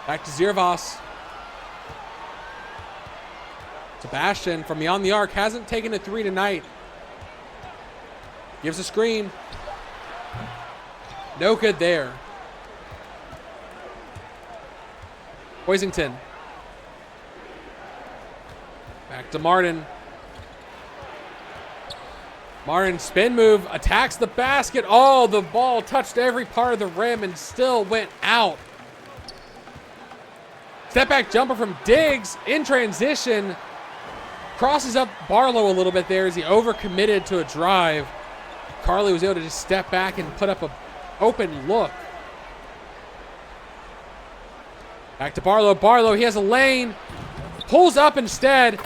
Back to Ziervos. Sebastian from beyond the arc hasn't taken a 3 tonight. Gives a screen. No good there. Hoisington. Back to Martin. Martin spin move, attacks the basket. Oh, the ball touched every part of the rim and still went out. Step back jumper from Diggs in transition. Crosses up Barlow a little bit there as he overcommitted to a drive. Carly was able to just step back and put up an open look. Back to Barlow. Barlow, he has a lane. Pulls up instead.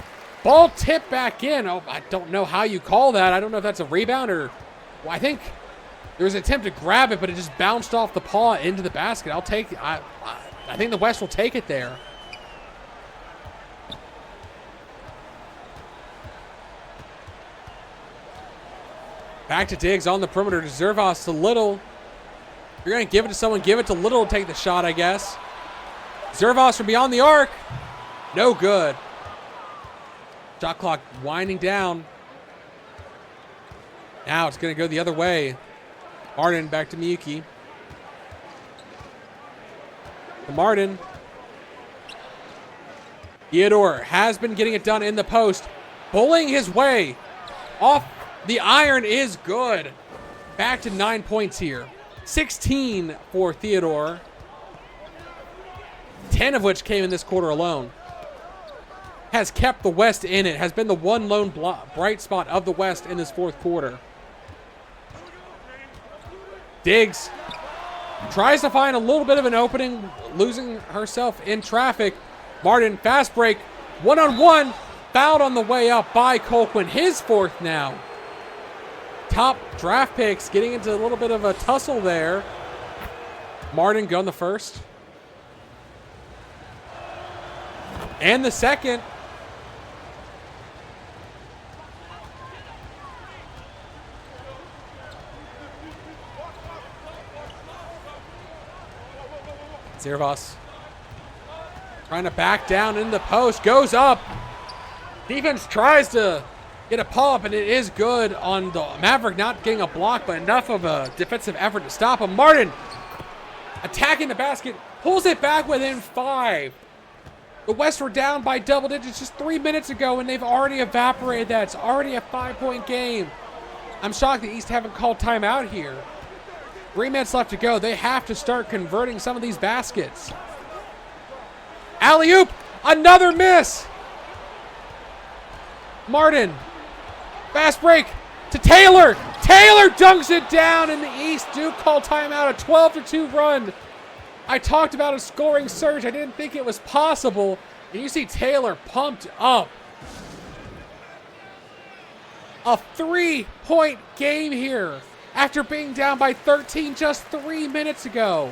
Ball tipped back in. Oh, I don't know how you call that. I don't know if that's a rebound or... Well, I think there was an attempt to grab it, but it just bounced off the paw into the basket. I'll take... I think the West will take it there. Back to Diggs on the perimeter to Ziervos to Little. If you're going to give it to someone, give it to Little to take the shot, I guess. Ziervos from beyond the arc. No good. Shot clock winding down. Now it's going to go the other way. Martin back to Miyuki. To Martin. Theodore has been getting it done in the post. Bullying his way. Off the iron is good. Back to 9 points here. 16 for Theodore. 10 of which came in this quarter alone. Has kept the West in it. Has been the one lone bright spot of the West in this fourth quarter. Diggs tries to find a little bit of an opening, losing herself in traffic. Martin, fast break, one-on-one, fouled on the way up by Colquhoun. His fourth now. Top draft picks getting into a little bit of a tussle there. Martin gun the first. And the second. Ziervos trying to back down in the post. Goes up. Defense tries to get a pull-up, and it is good on the Maverick not getting a block, but enough of a defensive effort to stop him. Martin attacking the basket. Pulls it back within 5. The West were down by double digits just 3 minutes ago, and they've already evaporated that. It's already a 5-point game. I'm shocked the East haven't called timeout here. 3 minutes left to go. They have to start converting some of these baskets. Alley-oop! Another miss! Martin. Fast break to Taylor. Taylor dunks it down, and the East do call timeout. A 12-2 run. I talked about a scoring surge. I didn't think it was possible. And you see Taylor pumped up. A 3-point game here after being down by 13 just 3 minutes ago.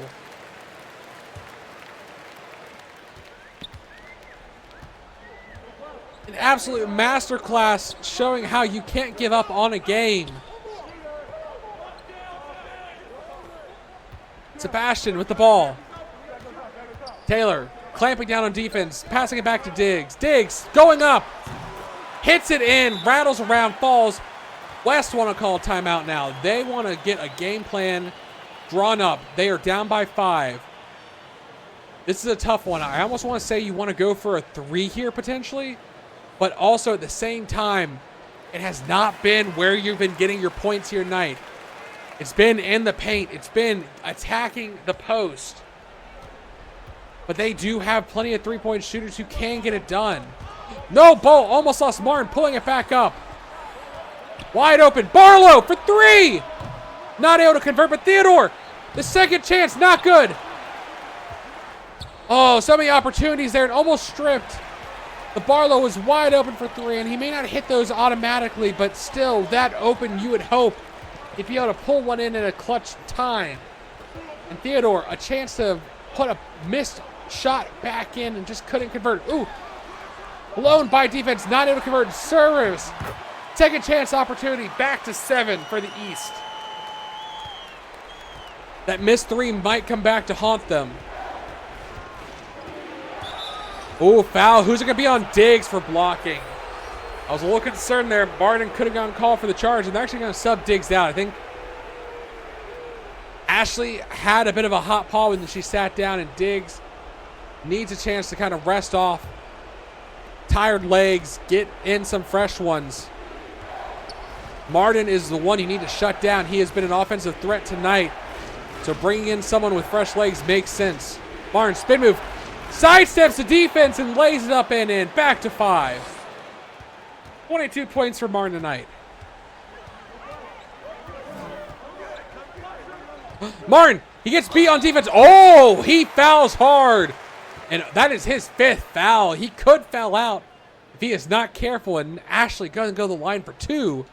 An absolute masterclass showing how you can't give up on a game. Sebastian with the ball. Taylor clamping down on defense, passing it back to Diggs. Diggs going up. Hits it in, rattles around, falls. West want to call a timeout now. They want to get a game plan drawn up. They are down by 5. This is a tough one. I almost want to say you want to go for a 3 here potentially, but also at the same time, it has not been where you've been getting your points here tonight. It's been in the paint. It's been attacking the post. But they do have plenty of three-point shooters who can get it done. No ball. Almost lost Martin, pulling it back up. Wide open. Barlow for 3. Not able to convert, but Theodore. The second chance, not good. Oh, so many opportunities there and almost stripped. The Barlow was wide open for 3, and he may not hit those automatically, but still, that open you would hope he'd be able to pull one in at a clutch time. And Theodore, a chance to put a missed shot back in and just couldn't convert. Ooh, blown by defense, not able to convert. Service. Second chance opportunity, back to 7 for the East. That missed 3 might come back to haunt them. Oh, foul. Who's it going to be on? Diggs for blocking. I was a little concerned there. Barton could have gotten called for the charge, and they're actually going to sub Diggs out. I think Ashley had a bit of a hot paw when she sat down, and Diggs needs a chance to kind of rest off tired legs, get in some fresh ones. Martin is the one you need to shut down. He has been an offensive threat tonight, so bringing in someone with fresh legs makes sense. Martin, spin move. Sidesteps the defense and lays it up and in. Back to 5. 22 points for Martin tonight. Martin, he gets beat on defense. Oh, he fouls hard. And that is his 5th foul. He could foul out if he is not careful. And Ashley doesn't go to the line for 2.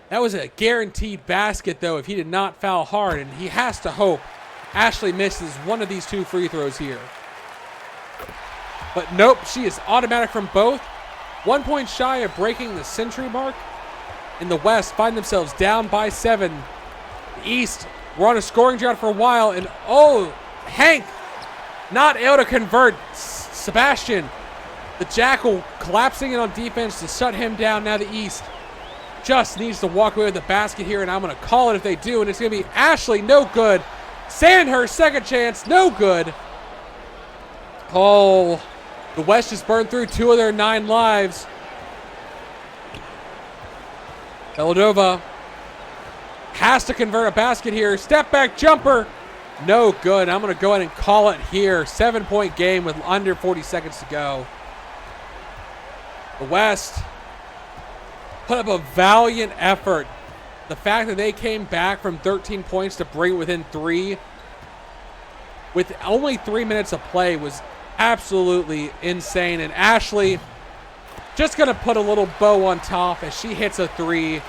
That was a guaranteed basket, though, if he did not foul hard. And he has to hope Ashley misses one of these 2 free throws here. But nope, she is automatic from both. 1 point shy of breaking the century mark. In the West, find themselves down by 7. The East, we're on a scoring drought for a while. And oh, Hank, not able to convert. Sebastian, the Jackal, collapsing in on defense to shut him down. Now the East just needs to walk away with the basket here. And I'm going to call it if they do. And it's going to be Ashley, no good. Sandhurst, second chance, no good. Oh, the West just burned through 2 of their 9 lives. Beladova has to convert a basket here. Step back jumper. No good. I'm going to go ahead and call it here. 7-point game with under 40 seconds to go. The West put up a valiant effort. The fact that they came back from 13 points to bring it within 3 with only 3 minutes of play was absolutely insane. And Ashley just going to put a little bow on top as she hits a 3.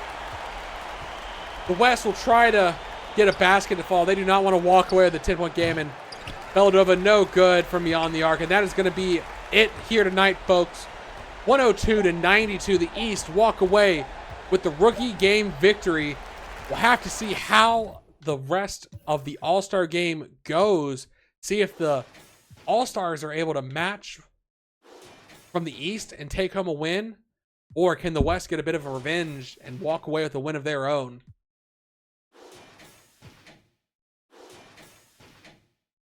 The West will try to get a basket to fall. They do not want to walk away with a 10-point game. And Beladova, no good from beyond the arc. And that is going to be it here tonight, folks. 102-92. The East walk away with the rookie game victory. We'll have to see how the rest of the All-Star game goes. See if the All-Stars are able to match from the East and take home a win, or can the West get a bit of a revenge and walk away with a win of their own?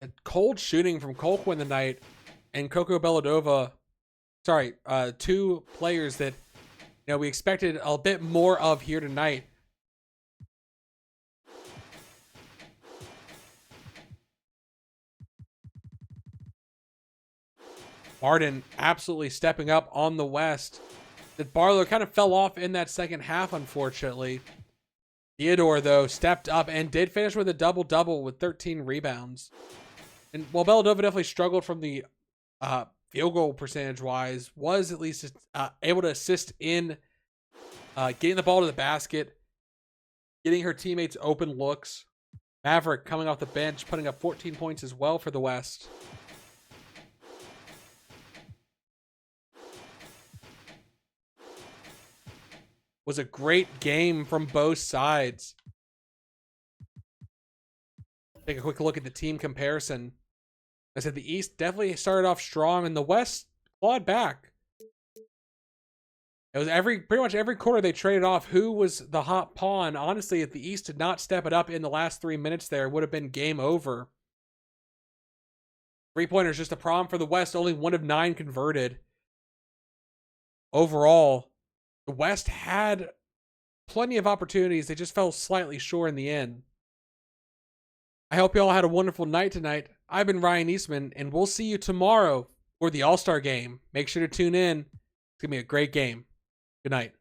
A cold shooting from Colquhoun tonight and Coco Beladova. Sorry, 2 players that we expected a bit more of here tonight. Martin absolutely stepping up on the West. That Barlow kind of fell off in that second half, unfortunately. Theodore, though, stepped up and did finish with a double-double with 13 rebounds. And while Beladova definitely struggled from the field goal percentage-wise, was at least able to assist in getting the ball to the basket, getting her teammates open looks. Maverick coming off the bench, putting up 14 points as well for the West. Was a great game from both sides. Take a quick look at the team comparison. I said the East definitely started off strong and the West clawed back. It was pretty much every quarter they traded off who was the hot pawn. Honestly, if the East did not step it up in the last 3 minutes there, it would have been game over Three-pointers just a problem for the West. Only 1 of 9 converted. Overall, the West had plenty of opportunities. They just fell slightly short in the end. I hope you all had a wonderful night tonight. I've been Ryan Eastman, and we'll see you tomorrow for the All-Star game. Make sure to tune in. It's going to be a great game. Good night.